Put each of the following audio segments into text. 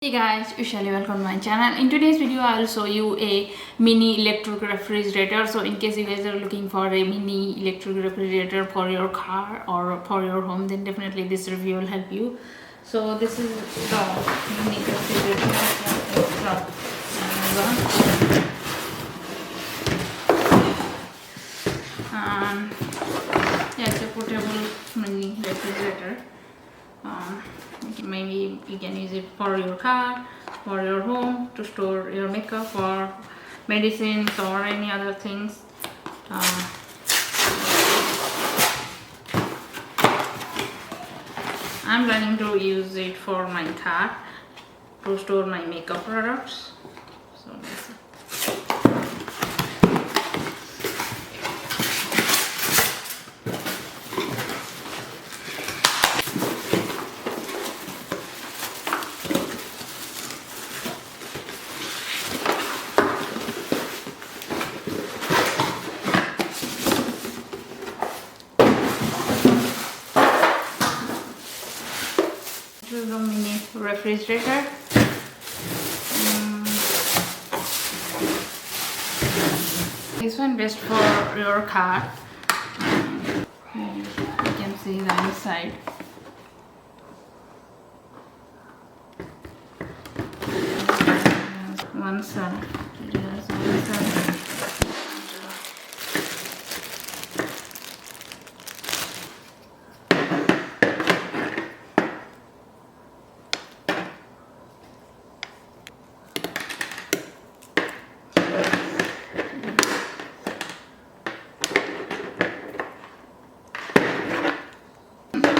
Hey guys, it's Shelly. Welcome to my channel. In today's video, I'll show you a mini electric refrigerator. So in case you guys are looking for a mini electric refrigerator for your car or for your home, then definitely this review will help you. So this is the mini refrigerator from Amazon. Yeah, it's a portable mini refrigerator. Maybe you can use it for your car, for your home, to store your makeup or medicines or any other things. I'm planning to use it for my car to store my makeup products. So that's it. This is a mini refrigerator. This one best for your car. You can see the inside. One side. It has one side.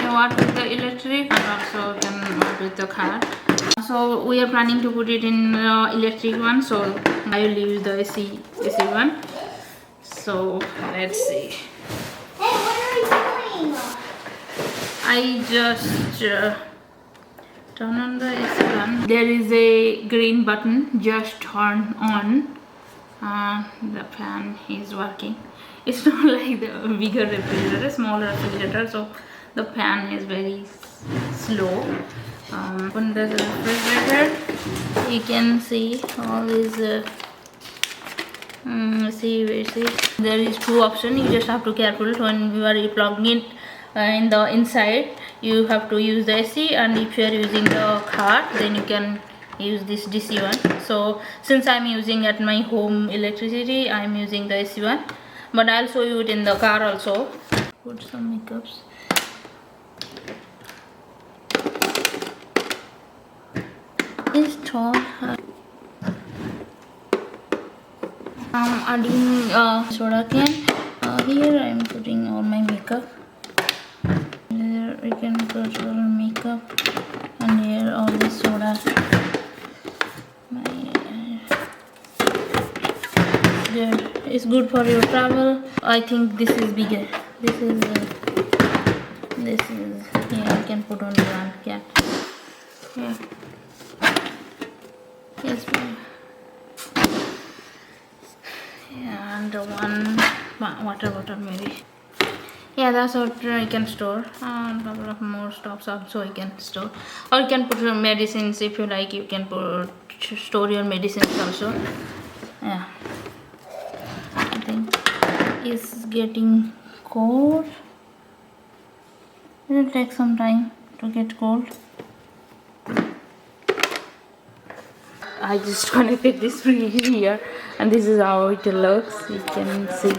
Work with the electric and also can work with the car. So we are planning to put it in electric one, so I will use the AC one. So let's see. Hey, what are you doing? I just turn on the AC one. There is a green button, just turn on. The fan is working. It's not like the bigger refrigerator, smaller refrigerator, so the fan is very slow. Open the refrigerator, you can see all these see there is two options. You just have to careful when you are plugging it in the inside. You have to use the AC, and if you are using the car, then you can use this DC one. So since I'm using at my home electricity, I'm using the AC one, but I'll show you it in the car also. Put some makeups. Install. I'm adding soda can. Here I'm putting all my makeup. There we can put all makeup, and here all the soda. Good. It's good for your travel. I think this is bigger. This is yeah. I can put only one can. Yeah. Yes. Yeah, and one water bottle maybe. Yeah, that's what you can store. A couple of more stuffs also you can store, or you can put your medicines if you like. You can store your medicines also. Yeah, I think it's getting cold. It will take some time to get cold. I just connected this fridge here, and this is how it looks. You can see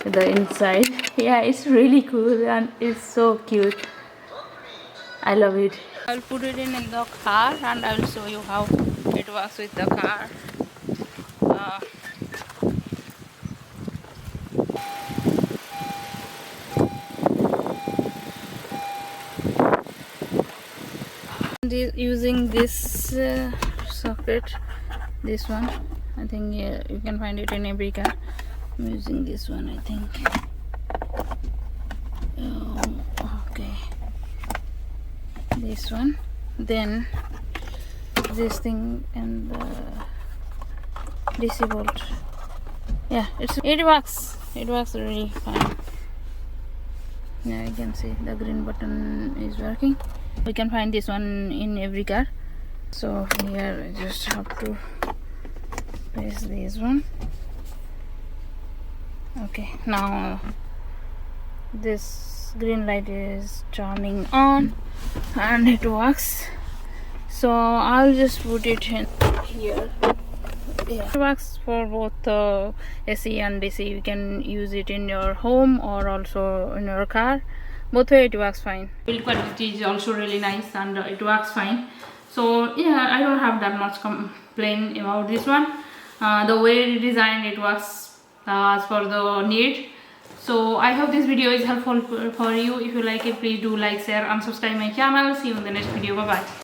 the inside. Yeah, it's really cool and it's so cute. I love it. I'll put it in the car, and I'll show you how it works with the car. Using this socket, this one, I think you can find it in every car. I'm using this one, I think. Okay, this one, then this thing, and the DC volt. Yeah, it works really fine. Yeah, you can see the green button is working. We can find this one in every car. So here I just have to place this one. Okay, now this green light is turning on and it works. So I'll just put it in here. Yeah, it works for both AC and DC. You can use it in your home or also in your car. Both way it works fine. Build quality is also really nice and it works fine. So yeah, I don't have that much complaint about this one. The way it designed, it works as per the need. So I hope this video is helpful for you. If you like it, please do like, share and subscribe my channel. See you in the next video. Bye bye.